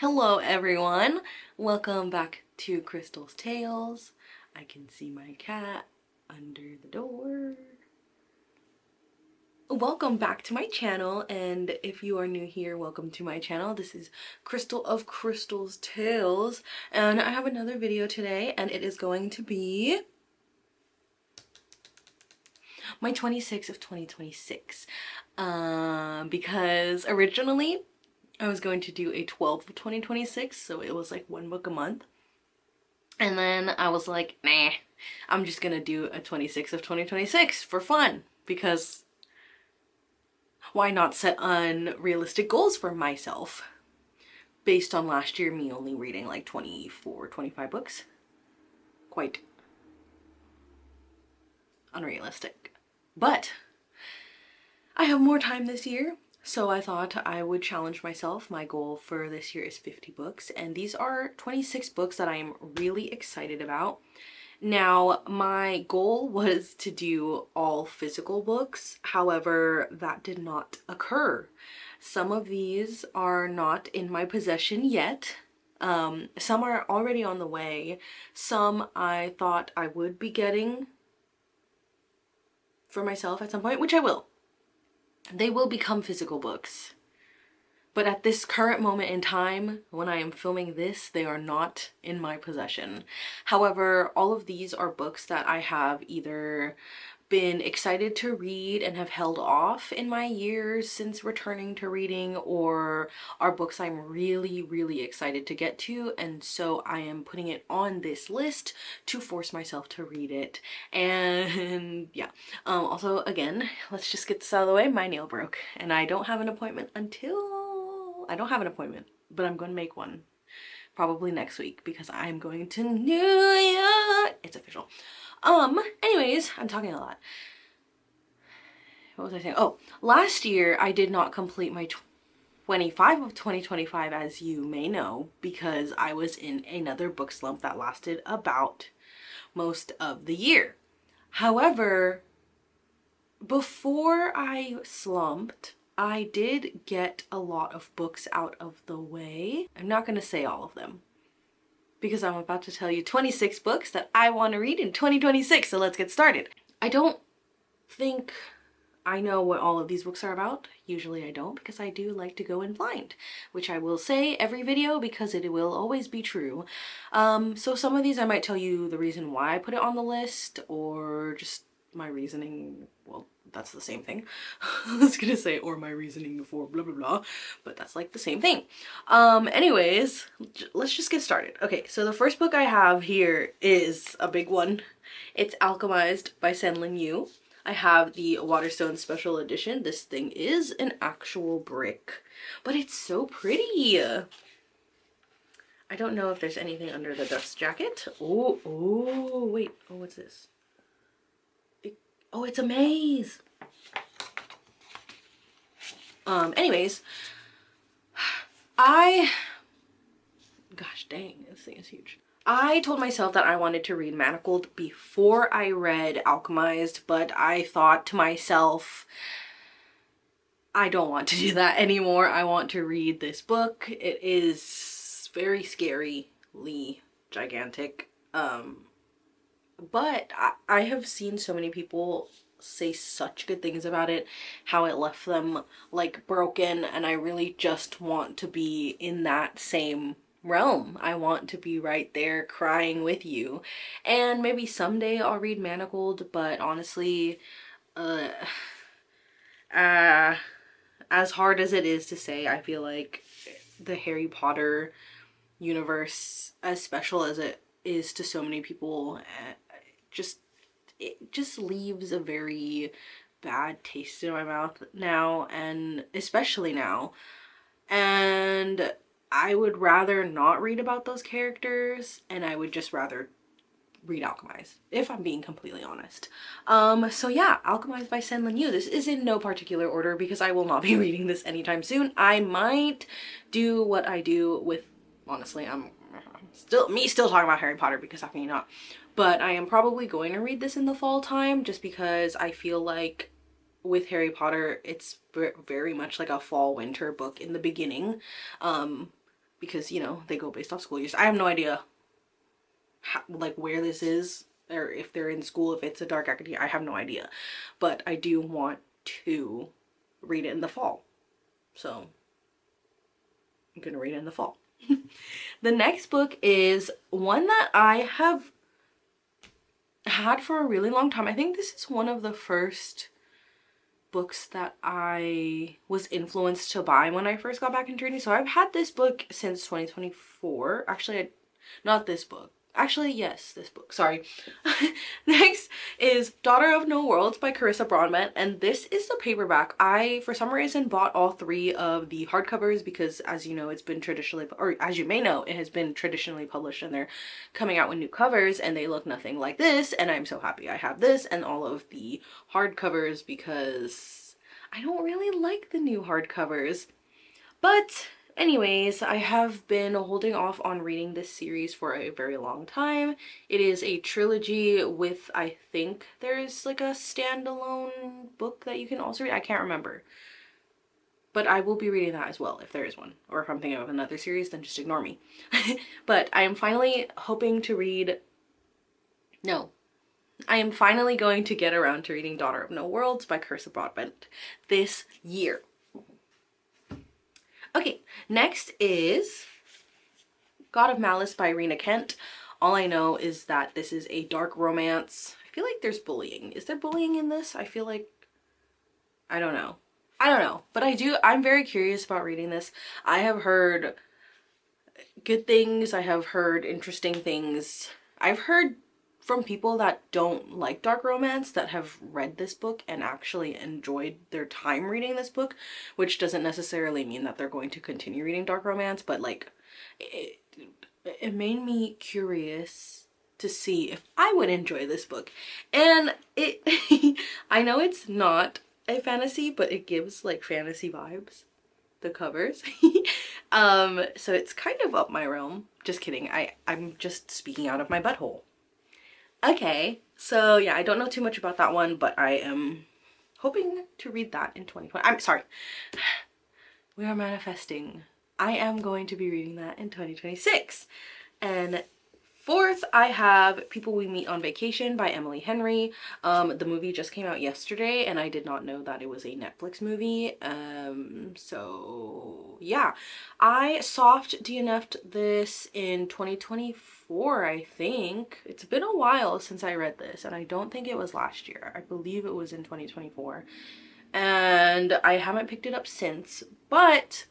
Hello everyone, welcome back to Crystal's Tales. I can see my cat under the door. Welcome back to my channel, and if you are new here, welcome to my channel. This is Crystal of Crystal's Tales, and I have another video today, and it is going to be my 26 of 2026. Because originally I was going to do a 12 of 2026, so it was like one book a month. And then I was like, nah, I'm just gonna do a 26 of 2026 for fun, because why not set unrealistic goals for myself based on last year me only reading like 24, 25 books. Quite unrealistic. But I have more time this year, so I thought I would challenge myself. My goal for this year is 50 books, and these are 26 books that I am really excited about. Now, my goal was to do all physical books, however, that did not occur. Some of these are not in my possession yet. Some are already on the way. Some I thought I would be getting for myself at some point, which I will. They will become physical books. But at this current moment in time, when I am filming this, they are not in my possession. However, all of these are books that I have either been excited to read and have held off in my years since returning to reading, or are books I'm really excited to get to, and so I am putting it on this list to force myself to read it. And yeah, also, again, let's just get this out of the way. My nail broke and I don't have an appointment until I don't have an appointment, but I'm going to make one probably next week because I'm going to New York. It's official. Anyways, I'm talking a lot. What was I saying? Oh, last year I did not complete my 25 of 2025, as you may know, because I was in another book slump that lasted about most of the year. However, before I slumped, I did get a lot of books out of the way. I'm not going to say all of them because I'm about to tell you 26 books that I want to read in 2026, so let's get started. I don't think I know what all of these books are about. Usually I don't, because I do like to go in blind, which I will say every video because it will always be true. So some of these I might tell you the reason why I put it on the list, or just my reasoning. Well, that's the same thing. I was gonna say, or my reasoning for blah blah blah, but that's like the same thing. Anyways, let's just get started. Okay, so the first book I have here is a big one. It's Alchemized by Senlin Yu. I have the Waterstone Special Edition. This thing is an actual brick, but it's so pretty. I don't know if there's anything under the dust jacket. Oh, wait. Oh, what's this? Oh, it's a maze. Anyways, gosh dang, this thing is huge. I told myself that I wanted to read Manacled before I read Alchemized, but I thought to myself, I don't want to do that anymore. I want to read this book. It is very scarily gigantic. But I have seen so many people say such good things about it, how it left them like broken, and I really just want to be in that same realm. I want to be right there crying with you. And maybe someday I'll read Manacled, but honestly, as hard as it is to say, I feel like the Harry Potter universe, as special as it is to so many people, it just leaves a very bad taste in my mouth now, and especially now. And I would rather not read about those characters, and I would just rather read Alchemized, if I'm being completely honest. So yeah, Alchemized by Senlin Yu. This is in no particular order because I will not be reading this anytime soon. I might do what I do with, honestly, I'm still talking about Harry Potter, because how can you not? But I am probably going to read this in the fall time, just because I feel like with Harry Potter, it's very much like a fall winter book in the beginning. because, you know, they go based off school years. I have no idea how, like, where this is, or if they're in school, if it's a dark academia. I have no idea. But I do want to read it in the fall. So I'm gonna read it in the fall. The next book is one that I have had for a really long time. I think this is one of the first books that I was influenced to buy when I first got back into reading. So I've had this book since 2024. Actually, not this book. Actually, yes, this book. Sorry. Next is Daughter of No Worlds by Carissa Broadbent, and this is the paperback. I, for some reason, bought all 3 of the hardcovers because, as you know, it's been traditionally, or as you may know, it has been traditionally published, and they're coming out with new covers, and they look nothing like this, and I'm so happy I have this and all of the hardcovers because I don't really like the new hardcovers. But anyways, I have been holding off on reading this series for a very long time. It is a trilogy with, I think there's like a standalone book that you can also read. I can't remember. But I will be reading that as well if there is one. Or if I'm thinking of another series, then just ignore me. But I am finally hoping to read... No. I am finally going to get around to reading Daughter of No Worlds by Carissa Broadbent this year. Okay, next is God of Malice by Rena Kent. All I know is that this is a dark romance. I feel like there's bullying. Is there bullying in this? I feel like... I don't know. I don't know. But I'm very curious about reading this. I have heard good things. I have heard interesting things. I've heard from people that don't like dark romance that have read this book and actually enjoyed their time reading this book, which doesn't necessarily mean that they're going to continue reading dark romance, but like it made me curious to see if I would enjoy this book. And it I know it's not a fantasy, but it gives like fantasy vibes, the covers. So it's kind of up my realm. Just kidding. I'm just speaking out of my butthole. Okay, so yeah, I don't know too much about that one, but I am hoping to read that in 2020. I'm sorry. We are manifesting. I am going to be reading that in 2026. And fourth, I have People We Meet on Vacation by Emily Henry. The movie just came out yesterday, and I did not know that it was a Netflix movie. So yeah, I soft DNF'd this in 2024, I think. It's been a while since I read this, and I don't think it was last year. I believe it was in 2024. And I haven't picked it up since, but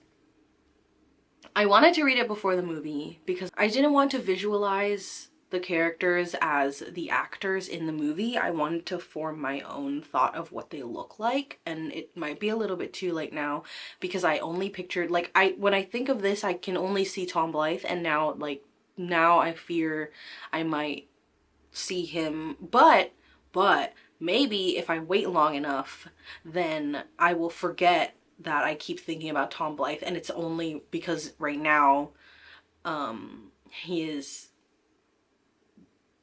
I wanted to read it before the movie because I didn't want to visualize the characters as the actors in the movie. I wanted to form my own thought of what they look like, and it might be a little bit too late now because I only pictured, like, when I think of this, I can only see Tom Blythe, and now I fear I might see him, but maybe if I wait long enough, then I will forget that I keep thinking about Tom Blythe, and it's only because right now he is,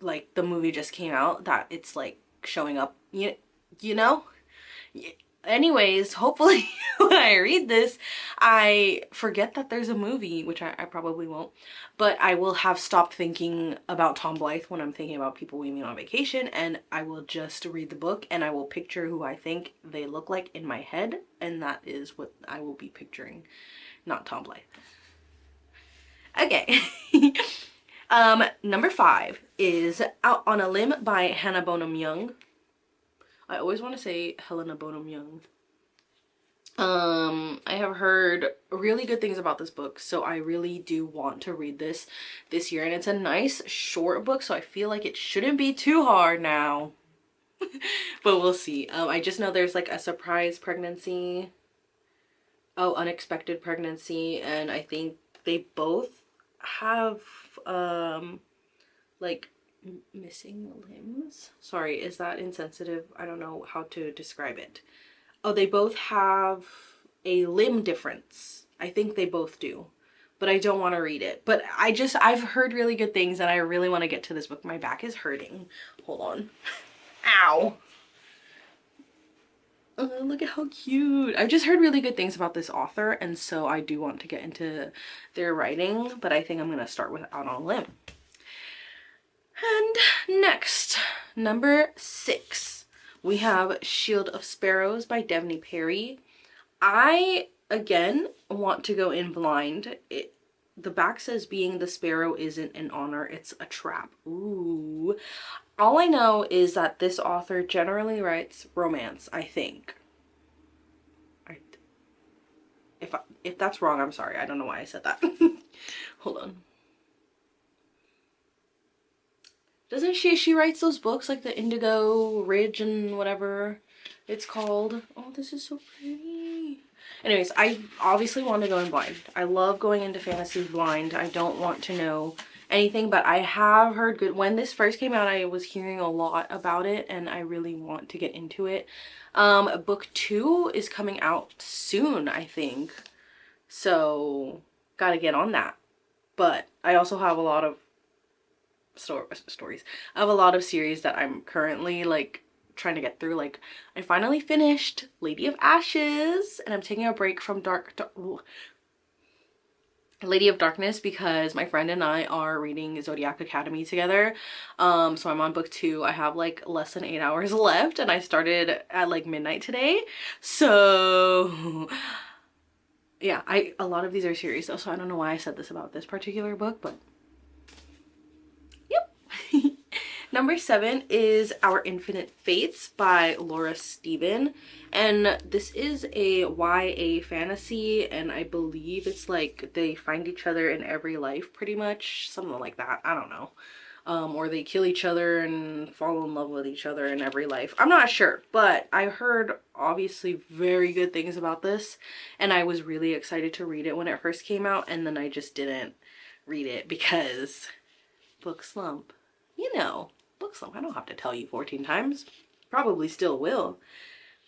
like, the movie just came out that it's like showing up, you know? Anyways, hopefully when I read this, I forget that there's a movie, which I probably won't, but I will have stopped thinking about Tom Blythe when I'm thinking about People We Meet on Vacation, and I will just read the book and I will picture who I think they look like in my head, and that is what I will be picturing, not Tom Blythe. Okay. Number 5 is Out on a Limb by Hannah Bonham Young. I always want to say Helena Bonham Young. I have heard really good things about this book, so I really do want to read this year, and it's a nice short book, so I feel like it shouldn't be too hard now. But we'll see. I just know there's like a surprise pregnancy, unexpected pregnancy, and I think they both have like missing limbs. Sorry, is that insensitive? I don't know how to describe it. Oh, they both have a limb difference. I think they both do, but I don't want to read it. But I've heard really good things, and I really want to get to this book. My back is hurting. Hold on. Ow. Look at how cute. I've just heard really good things about this author, and so I do want to get into their writing, but I think I'm gonna start with Out on a Limb. And next, number 6, we have Shield of Sparrows by Devney Perry. I, again, want to go in blind. The back says being the sparrow isn't an honor, it's a trap. Ooh. All I know is that this author generally writes romance, I think. If that's wrong, I'm sorry. I don't know why I said that. Hold on. Doesn't she writes those books like the Indigo Ridge and whatever it's called. Oh, this is so pretty. Anyways, I obviously want to go in blind. I love going into fantasy blind. I don't want to know anything, but I have heard good. When this first came out, I was hearing a lot about it, and I really want to get into it. Book 2 is coming out soon, I think. So, gotta get on that. But I also have a lot of stories. I have a lot of series that I'm currently like trying to get through. Like, I finally finished Lady of Ashes, and I'm taking a break from Lady of Darkness because my friend and I are reading Zodiac Academy together. So I'm on book 2. I have like less than 8 hours left, and I started at like midnight today. So yeah, a lot of these are series though, so I don't know why I said this about this particular book, but yep. Number 7 is Our Infinite Fates by Laura Steven, and this is a YA fantasy, and I believe it's like they find each other in every life, pretty much, something like that. I don't know. Or they kill each other and fall in love with each other in every life. I'm not sure, but I heard obviously very good things about this, and I was really excited to read it when it first came out, and then I just didn't read it because book slump. You know, book slump. I don't have to tell you 14 times. Probably still will,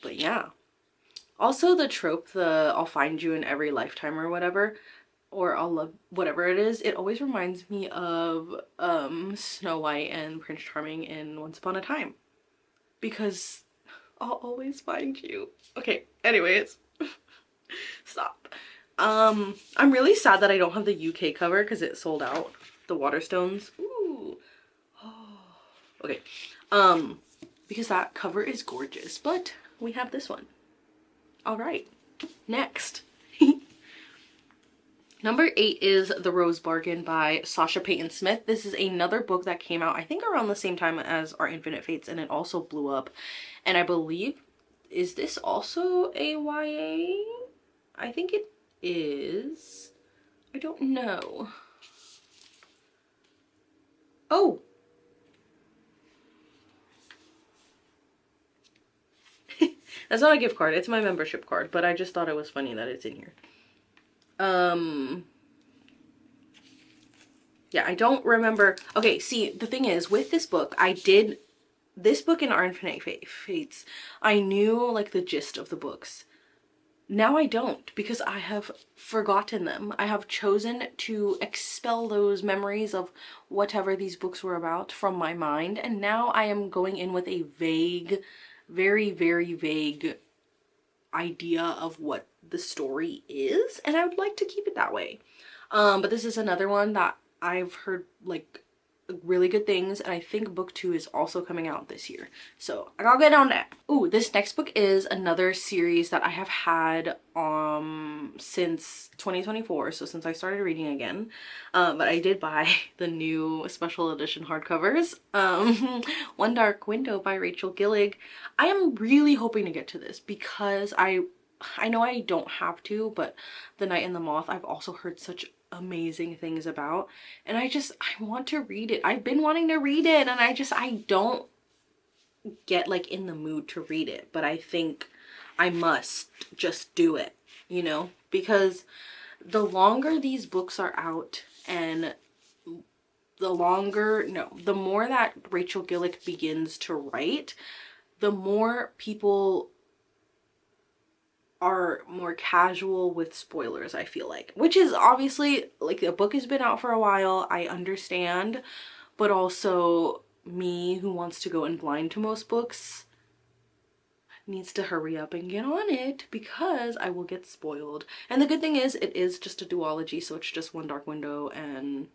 but yeah. Also the trope, the I'll find you in every lifetime or whatever, or I'll love whatever it is, it always reminds me of Snow White and Prince Charming in Once Upon a Time, because I'll always find you. Okay, anyways. Stop. I'm really sad that I don't have the UK cover because it sold out. The Waterstones. Ooh. Oh. Okay. Because that cover is gorgeous, but we have this one. All right. Next. Number 8 is The Rose Bargain by Sasha Payton Smith. This is another book that came out, I think, around the same time as Our Infinite Fates, and it also blew up. And I believe, is this also a YA? I think it is. I don't know. Oh! That's not a gift card, it's my membership card, but I just thought it was funny that it's in here. Yeah, I don't remember. Okay, see, the thing is, with this book, this book in Our Infinite Fates, I knew, like, the gist of the books. Now I don't, because I have forgotten them. I have chosen to expel those memories of whatever these books were about from my mind, and now I am going in with a vague, very, very vague idea of what the story is, and I would like to keep it that way. But this is another one that I've heard like really good things, and I think book 2 is also coming out this year, so I gotta get on that. Ooh, this next book is another series that I have had since 2024, so since I started reading again, but I did buy the new special edition hardcovers. One Dark Window by Rachel Gillig. I am really hoping to get to this because I know I don't have to, but The Night and the Moth I've also heard such amazing things about, and I want to read it. I've been wanting to read it, and I don't get like in the mood to read it, but I think I must just do it, you know, because the longer these books are out, and the more that Rachel Gillig begins to write, the more people are more casual with spoilers, I feel like, which is obviously, like, the book has been out for a while, I understand, but also me, who wants to go in blind to most books, needs to hurry up and get on it because I will get spoiled. And the good thing is it is just a duology, so it's just One Dark Window, and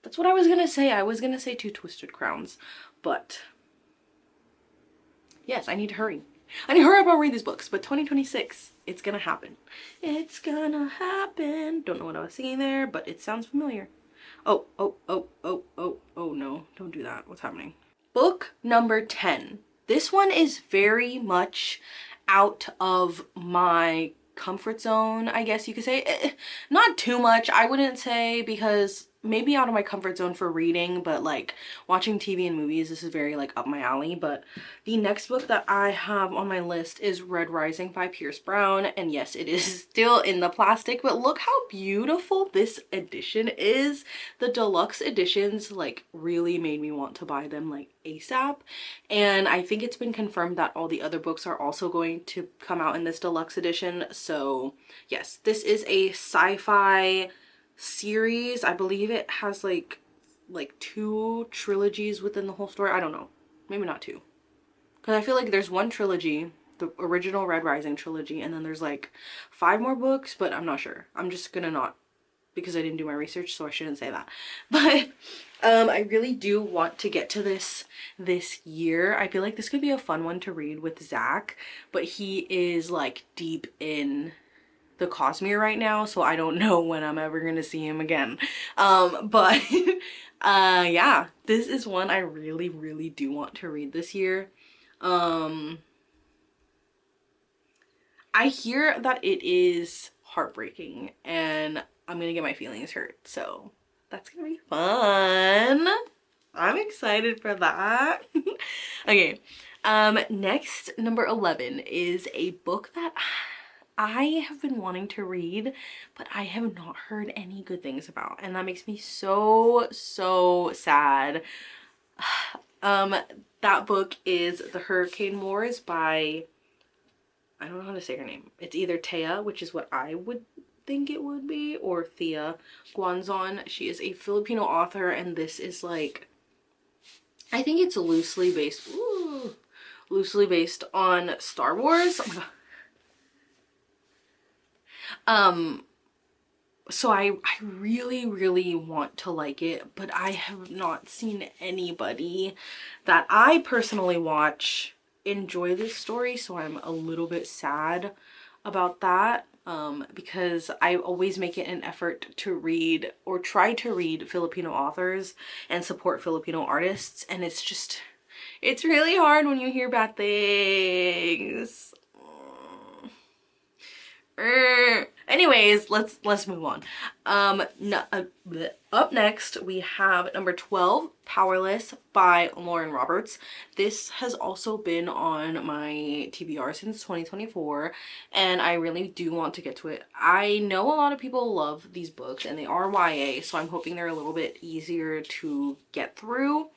that's what I was gonna say. I was gonna say Two Twisted Crowns, but yes, I need to hurry. I need to hurry up and read these books, but 2026, it's gonna happen. It's gonna happen. Don't know what I was singing there, but it sounds familiar. Oh, oh, oh, oh, oh, oh no, don't do that. What's happening? Book number 10. This one is very much out of my comfort zone, I guess you could say. Not too much, I wouldn't say, because maybe out of my comfort zone for reading, but like watching TV and movies, this is very like up my alley. But the next book that I have on my list is Red Rising by Pierce Brown, and yes, it is still in the plastic, but look how beautiful this edition is. The deluxe editions like really made me want to buy them like ASAP, and I think it's been confirmed that all the other books are also going to come out in this deluxe edition. So yes, this is a sci-fi series. I believe it has like 2 trilogies within the whole story. I don't know, maybe not 2, because I feel like there's one trilogy, the original Red Rising trilogy, and then there's like 5 more books, but I'm not sure. I'm just gonna not, because I didn't do my research, so I shouldn't say that. But I really do want to get to this year. I feel like this could be a fun one to read with Zach, but he is like deep in the Cosmere right now, so I don't know when I'm ever gonna see him again. But yeah, this is one I really do want to read this year. I hear that it is heartbreaking, and I'm gonna get my feelings hurt, so that's gonna be fun. I'm excited for that. Okay, next, number 11 is a book that I have been wanting to read, but I have not heard any good things about, and that makes me so sad. That book is The Hurricane Wars by, I don't know how to say her name. It's either Thea, which is what I would think it would be, or Thea Guanzon. She is a Filipino author, and this is like, I think it's loosely based on Star Wars. Oh my god. So I really want to like it, but I have not seen anybody that I personally watch enjoy this story, so I'm a little bit sad about that. Because I always make it an effort to read or try to read Filipino authors and support Filipino artists, and it's really hard when you hear bad things. Anyways, let's move on. Up next we have number 12, Powerless by Lauren Roberts. This has also been on my TBR since 2024, and I really do want to get to it. I know a lot of people love these books, and they are YA, so I'm hoping they're a little bit easier to get through.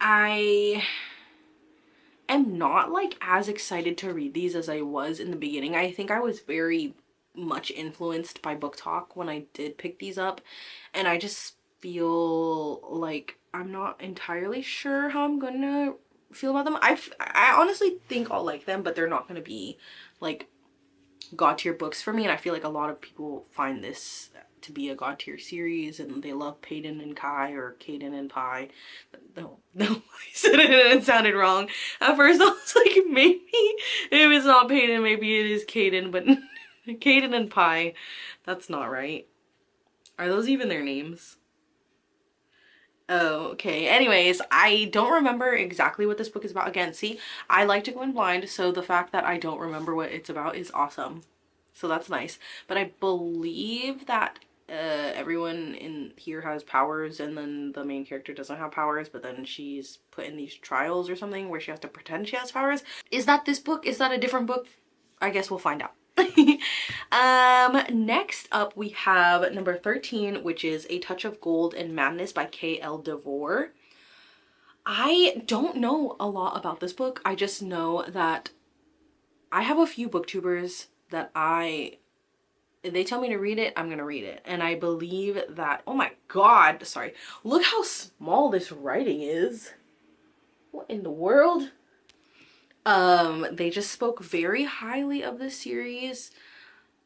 I am not like as excited to read these as I was in the beginning. I think I was very much influenced by Book Talk when I did pick these up, and I just feel like I'm not entirely sure how I'm gonna feel about them. I honestly think I'll like them, but they're not gonna be like god tier books for me, and I feel like a lot of people find this to be a god tier series, and they love Peyton and Kai, or Caden and Pi. No, I said it and it sounded wrong. At first I was like, maybe if it's not Peyton, maybe it is Caden, but Caden and Pi, that's not right. Are those even their names? Oh, okay. Anyways, I don't remember exactly what this book is about. Again, see, I like to go in blind, so the fact that I don't remember what it's about is awesome. So that's nice. But I believe that everyone in here has powers, and then the main character doesn't have powers, but then she's put in these trials or something where she has to pretend she has powers. Is that this book? Is that a different book? I guess we'll find out. Next up we have number 13, which is A Touch of Gold and Madness by K.L. DeVore. I don't know a lot about this book. I just know that I have a few booktubers that I if they tell me to read it, I'm gonna read it. And I believe that, oh my god, sorry. Look how small this writing is. What in the world? They just spoke very highly of this series.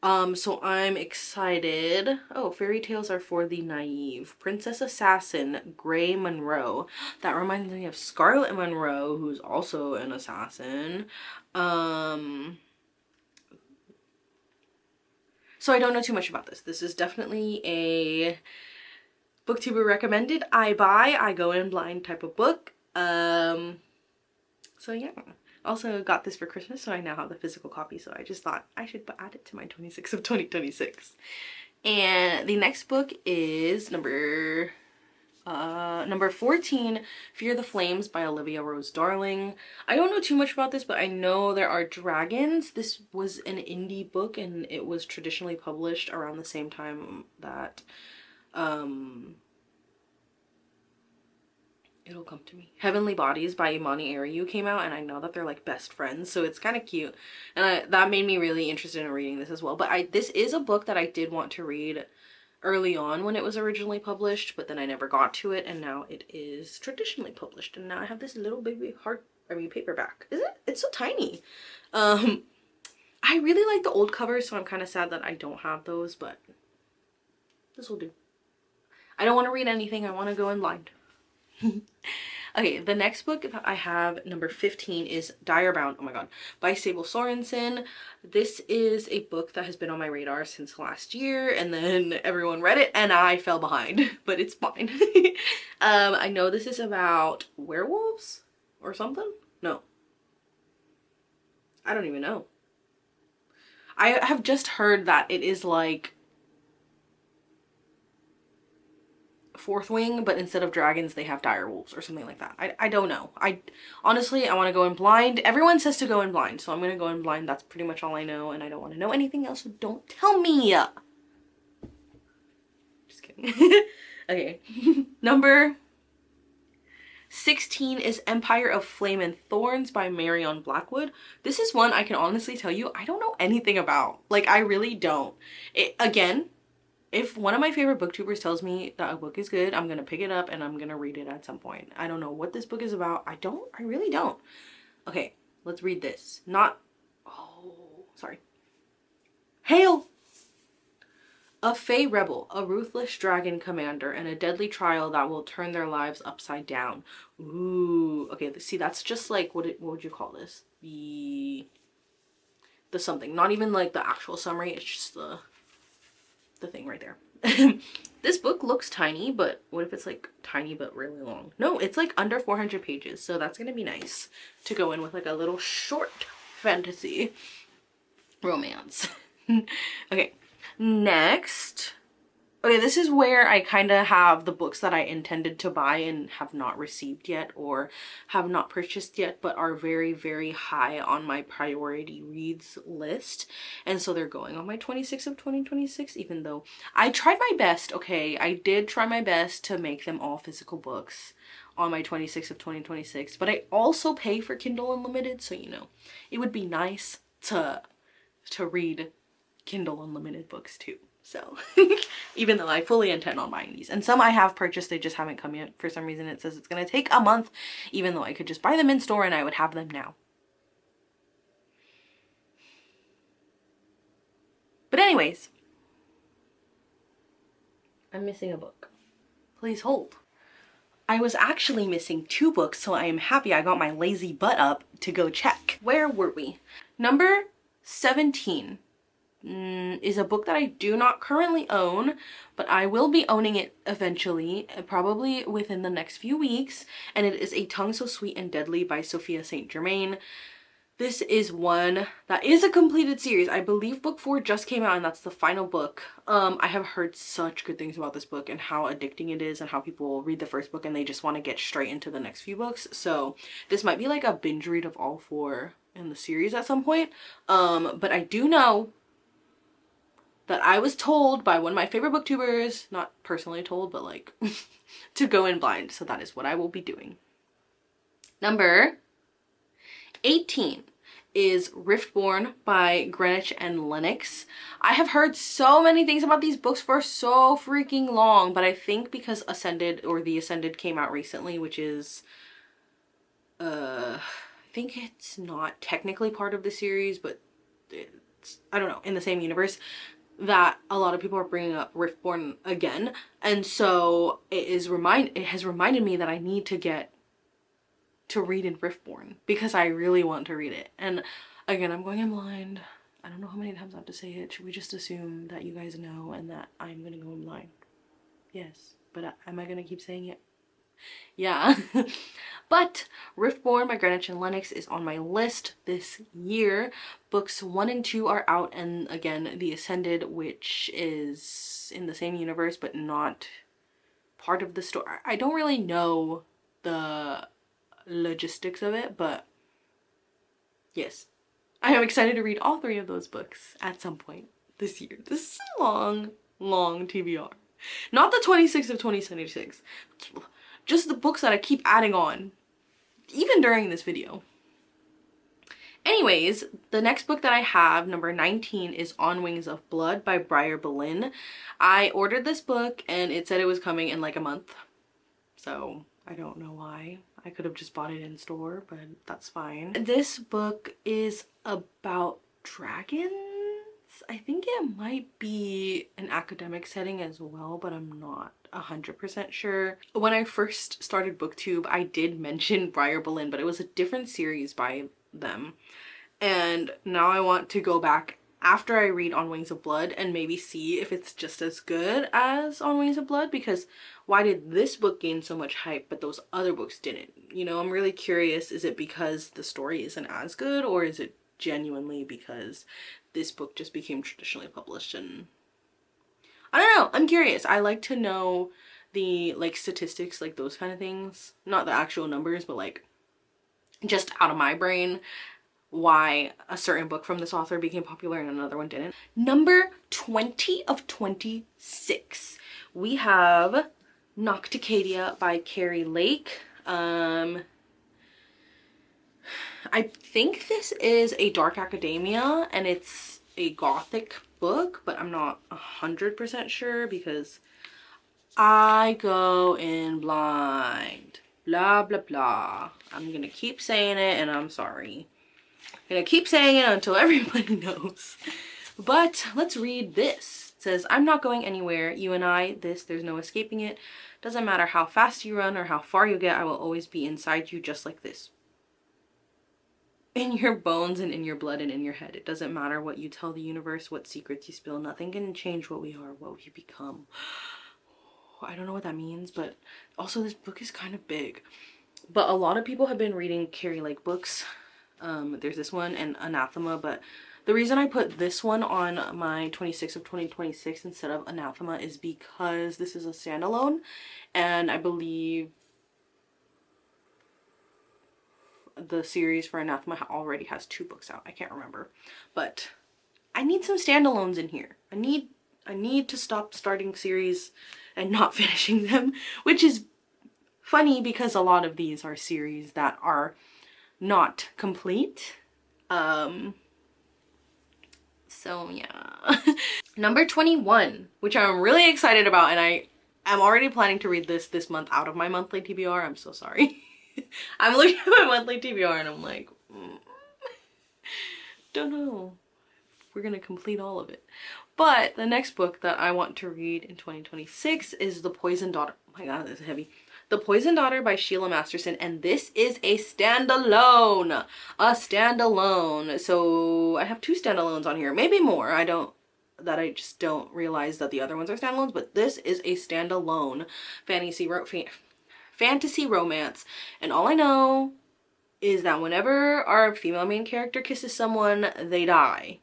So I'm excited. Oh, fairy tales are for the naive. Princess Assassin, Gray Monroe. That reminds me of Scarlet Monroe, who's also an assassin. So I don't know too much about this. This is definitely a booktuber recommended. I buy, I go in blind type of book. So yeah. Also got this for Christmas, so I now have the physical copy, so I just thought I should add it to my 26 of 2026. And the next book is number 14, Fear the Flames by Olivia Rose Darling. I don't know too much about this, but I know there are dragons. This was an indie book and it was traditionally published around the same time that it'll come to me. Heavenly Bodies by Imani Ariu came out, and I know that they're like best friends, so it's kind of cute. And that made me really interested in reading this as well. But this is a book that I did want to read early on when it was originally published, but then I never got to it, and now it is traditionally published. And now I have this little baby paperback. Is it? It's so tiny. I really like the old covers, so I'm kind of sad that I don't have those, but this will do. I don't want to read anything. I want to go in blind. Okay, the next book that I have, number 15, is Dire Bound, oh my god, by Sable Sorensen. This is a book that has been on my radar since last year, and then everyone read it and I fell behind, but it's fine. I know this is about werewolves or something? No. I don't even know. I have just heard that it is like Fourth Wing, but instead of dragons they have dire wolves or something like that. I don't know. Honestly, I want to go in blind. Everyone says to go in blind, so I'm gonna go in blind. That's pretty much all I know, and I don't want to know anything else, so don't tell me. Just kidding. Okay. Number 16 is Empire of Flame and Thorns by Marion Blackwood. This is one I can honestly tell you I don't know anything about. Like, I really don't. Again, if one of my favorite booktubers tells me that a book is good, I'm gonna pick it up and I'm gonna read it at some point. I don't know what this book is about. I really don't. Okay, let's read this. Sorry. Hail! A Fey rebel, a ruthless dragon commander, and a deadly trial that will turn their lives upside down. Ooh, okay, see, that's just like, what would you call this? The something. Not even like the actual summary, it's just the thing right there. This book looks tiny, but what if it's like tiny but really long? No, it's like under 400 pages, so that's gonna be nice to go in with like a little short fantasy romance. Okay, next. Okay, this is where I kind of have the books that I intended to buy and have not received yet or have not purchased yet, but are very, very high on my priority reads list. And so they're going on my 26 of 2026, even though I tried my best, okay? I did try my best to make them all physical books on my 26 of 2026, but I also pay for Kindle Unlimited, so you know, it would be nice to read Kindle Unlimited books too. So even though I fully intend on buying these, and some I have purchased, they just haven't come yet. For some reason it says it's gonna take a month, even though I could just buy them in store and I would have them now. But anyways, I'm missing a book. Please hold. I was actually missing 2 books, so I am happy I got my lazy butt up to go check. Where were we? Number 17 is a book that I do not currently own, but I will be owning it eventually, probably within the next few weeks, and it is A Tongue So Sweet and Deadly by Sophia St. Germain. This is one that is a completed series. I believe book 4 just came out and that's the final book. I have heard such good things about this book and how addicting it is and how people read the first book and they just want to get straight into the next few books. So this might be like a binge read of all 4 in the series at some point. But I do know that I was told by one of my favorite booktubers, not personally told, but like to go in blind. So that is what I will be doing. Number 18 is Riftborn by Greenwich and Lennox. I have heard so many things about these books for so freaking long, but I think because Ascended or The Ascended came out recently, which is I think it's not technically part of the series, but it's, I don't know, in the same universe, that a lot of people are bringing up Riftborn again. And so it has reminded me that I need to get to read in Riftborn because I really want to read it. And again, I'm going in blind. I don't know how many times I have to say it. Should we just assume that you guys know and that I'm gonna go in blind? Yes, but am I gonna keep saying it? Yeah. But Riftborn by Greenwich and Lennox is on my list this year. Books 1 and 2 are out, and again, The Ascended, which is in the same universe but not part of the story. I don't really know the logistics of it, but yes, I am excited to read all 3 of those books at some point this year. This is a long TBR. Not the 26th of 2076. Just the books that I keep adding on, even during this video. Anyways, the next book that I have, number 19, is On Wings of Blood by Briar Boleyn. I ordered this book and it said it was coming in like a month. So I don't know why. I could have just bought it in store, but that's fine. This book is about dragons. I think it might be an academic setting as well, but I'm not 100% sure. When I first started BookTube, I did mention Briar Boleyn, but it was a different series by them. And now I want to go back after I read On Wings of Blood and maybe see if it's just as good as On Wings of Blood, because why did this book gain so much hype but those other books didn't? You know, I'm really curious. Is it because the story isn't as good, or is it genuinely because this book just became traditionally published? And I don't know, I'm curious. I like to know the like statistics, like those kind of things, not the actual numbers, but like just out of my brain, why a certain book from this author became popular and another one didn't. Number 20 of 26, we have Nocticadia by Carrie Lake. I think this is a dark academia and it's a gothic book, but I'm not 100% sure because I go in blind. Blah, blah, blah. I'm gonna keep saying it and I'm sorry. I'm gonna keep saying it until everybody knows. But let's read this. It says, I'm not going anywhere. You and I, this, there's no escaping it. Doesn't matter how fast you run or how far you get, I will always be inside you just like this. In your bones and in your blood and in your head. It doesn't matter what you tell the universe, what secrets you spill. Nothing can change what we are, what we become. I don't know what that means, but also this book is kind of big. But a lot of people have been reading Carrie Lake books. There's this one and Anathema, but the reason I put this one on my 26 of 2026 instead of Anathema is because this is a standalone, and I believe the series for Anathema already has 2 books out. I can't remember, but I need some standalones in here. I need to stop starting series and not finishing them, which is funny because a lot of these are series that are not complete. So yeah. Number 21, which I'm really excited about, and I'm already planning to read this month out of my monthly TBR. I'm so sorry. I'm looking at my monthly TBR and I'm like, don't know if we're gonna complete all of it. But the next book that I want to read in 2026 is The Poisoned Daughter. Oh my god, this is heavy. The Poisoned Daughter by Sheila Masterson, and this is a standalone. A standalone. So I have 2 standalones on here, maybe more. I just don't realize that the other ones are standalones, but this is a standalone fantasy romance. And all I know is that whenever our female main character kisses someone, they die.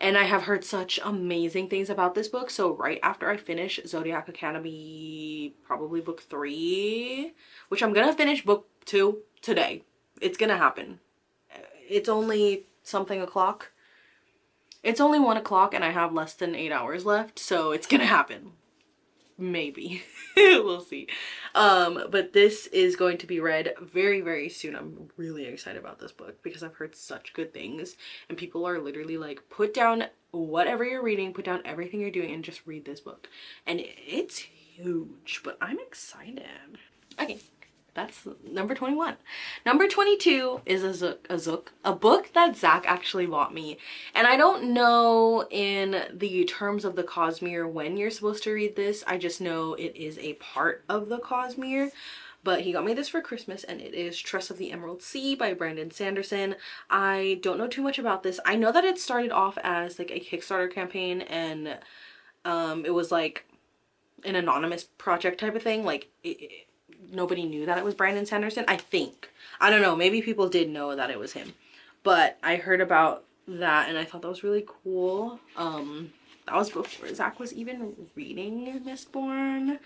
And I have heard such amazing things about this book. So right after I finish Zodiac Academy, probably book 3, which I'm gonna finish book 2 today. It's gonna happen. It's only something o'clock. It's only 1 o'clock and I have less than 8 hours left. So it's gonna happen maybe. We'll see. But this is going to be read very, very soon. I'm really excited about this book because I've heard such good things, and people are literally like, put down whatever you're reading, put down everything you're doing, and just read this book. And it's huge, but I'm excited. Okay, that's number 21. Number 22 is a book that Zach actually bought me. And I don't know in the terms of the Cosmere when you're supposed to read this. I just know it is a part of the Cosmere. But he got me this for Christmas, and it is Tress of the Emerald Sea by Brandon Sanderson. I don't know too much about this. I know that it started off as like a Kickstarter campaign, and it was like an anonymous project type of thing. Like nobody knew that it was Brandon Sanderson, I think. I don't know, maybe people did know that it was him, but I heard about that and I thought that was really cool. That was before Zach was even reading Mistborn,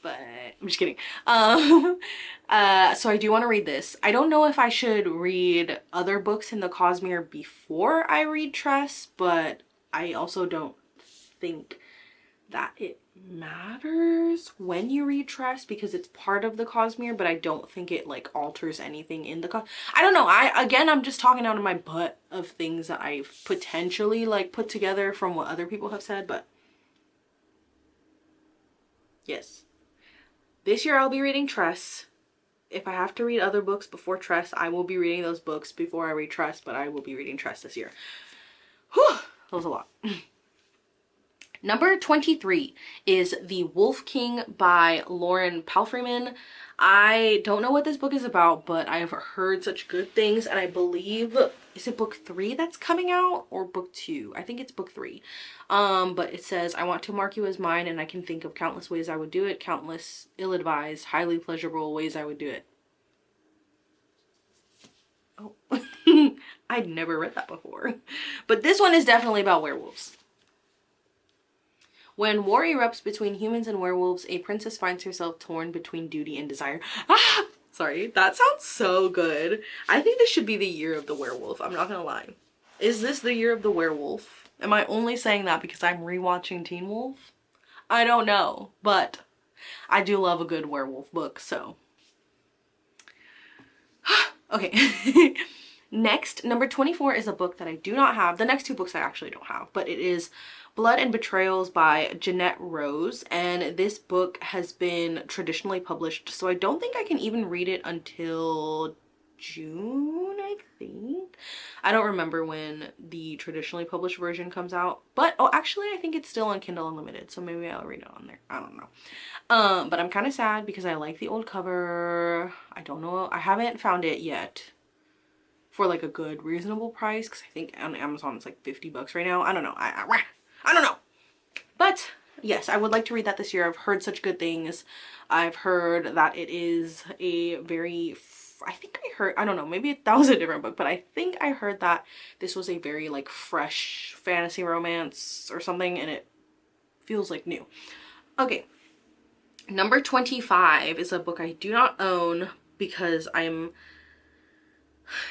but I'm just kidding. So I do want to read this. I don't know if I should read other books in the Cosmere before I read Tress, but I also don't think that it matters when you read Tress because it's part of the Cosmere, but I don't think it like alters anything in the I don't know. I'm just talking out of my butt of things that I've potentially like put together from what other people have said, but yes. This year I'll be reading Tress. If I have to read other books before Tress, I will be reading those books before I read Tress, but I will be reading Tress this year. Whew, that was a lot. Number 23 is The Wolf King by Lauren Palfreyman. I don't know what this book is about, but I've heard such good things, and I believe, is it book 3 that's coming out or book 2? I think it's book 3. But it says, I want to mark you as mine, and I can think of countless ways I would do it, countless ill-advised, highly pleasurable ways I would do it. Oh, I'd never read that before. But this one is definitely about werewolves. When war erupts between humans and werewolves, a princess finds herself torn between duty and desire. Ah! Sorry, that sounds so good. I think this should be the year of the werewolf. I'm not gonna lie. Is this the year of the werewolf? Am I only saying that because I'm rewatching Teen Wolf? I don't know, but I do love a good werewolf book, so. Okay. Next, number 24 is a book that I do not have. The next two books I actually don't have, but it is Blood and Betrayals by Jeanette Rose, and this book has been traditionally published, so I don't think I can even read it until June, I think. I don't remember when the traditionally published version comes out, but oh, actually I think it's still on Kindle Unlimited, so maybe I'll read it on there. I don't know. But I'm kind of sad because I like the old cover. I don't know, I haven't found it yet for like a good reasonable price, because I think on Amazon it's like 50 bucks right now. I don't know. I don't know. But yes, I would like to read that this year. I've heard such good things. I've heard that it is a very, I don't know, maybe that was a different book, but I think I heard that this was a very like fresh fantasy romance or something, and it feels like new. Okay. Number 25 is a book I do not own because I'm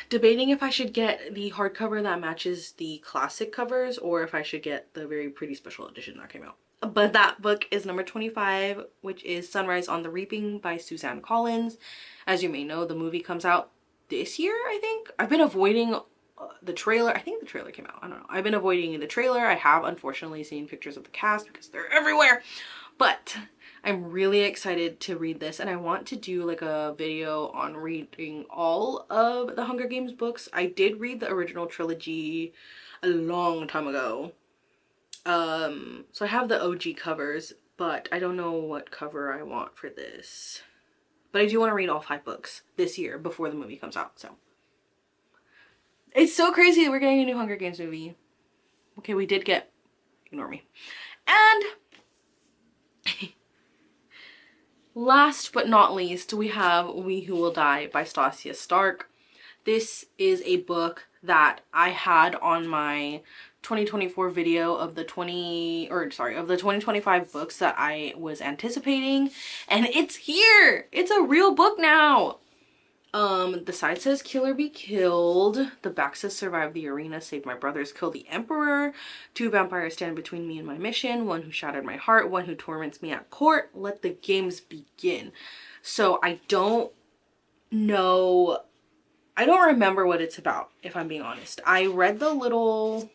debating if I should get the hardcover that matches the classic covers or if I should get the very pretty special edition that came out. But that book is number 25, which is Sunrise on the Reaping by Suzanne Collins. As you may know, the movie comes out this year, I think. I've been avoiding the trailer. I think the trailer came out. I don't know. I've been avoiding the trailer. I have unfortunately seen pictures of the cast because they're everywhere. But I'm really excited to read this, and I want to do like a video on reading all of the Hunger Games books. I did read the original trilogy a long time ago. So I have the OG covers, but I don't know what cover I want for this. But I do want to read all 5 books this year before the movie comes out, so. It's so crazy that we're getting a new Hunger Games movie. Okay, we did get, ignore me. And last but not least, we have We Who Will Die by Stasia Stark. This is a book that I had on my 2024 video of the 2025 books that I was anticipating, and it's here. It's a real book now. The side says kill or be killed. The back says survive the arena, save my brothers, kill the emperor. 2 vampires stand between me and my mission. 1 who shattered my heart, 1 who torments me at court. Let the games begin. So I don't know. I don't remember what it's about, if I'm being honest. I read the little,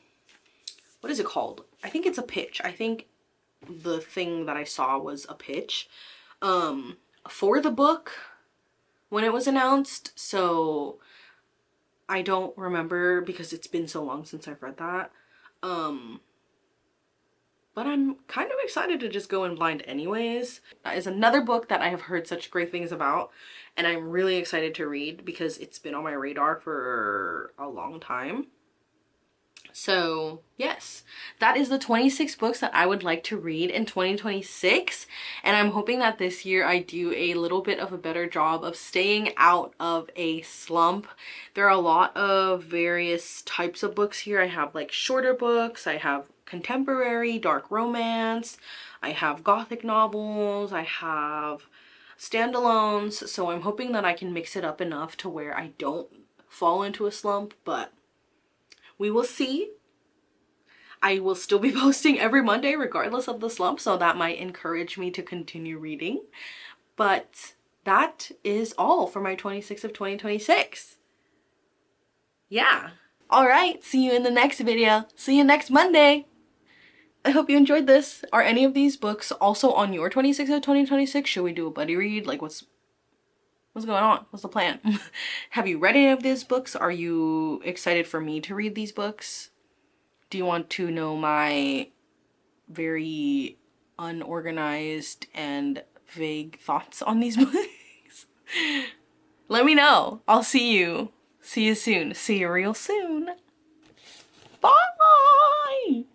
what is it called? I think it's a pitch. I think the thing that I saw was a pitch for the book when it was announced. So I don't remember because it's been so long since I've read that. But I'm kind of excited to just go in blind anyways. That is another book that I have heard such great things about, and I'm really excited to read because it's been on my radar for a long time. So yes, that is the 26 books that I would like to read in 2026, and I'm hoping that this year I do a little bit of a better job of staying out of a slump. There are a lot of various types of books here. I have like shorter books, I have contemporary, dark romance, I have gothic novels, I have standalones, so I'm hoping that I can mix it up enough to where I don't fall into a slump, but we will see. I will still be posting every Monday regardless of the slump, so that might encourage me to continue reading. But that is all for my 26 of 2026. Yeah. Alright, see you in the next video. See you next Monday. I hope you enjoyed this. Are any of these books also on your 26 of 2026? Should we do a buddy read? Like what's going on? What's the plan? Have you read any of these books? Are you excited for me to read these books? Do you want to know my very unorganized and vague thoughts on these books? Let me know. I'll see you. See you soon. See you real soon. Bye!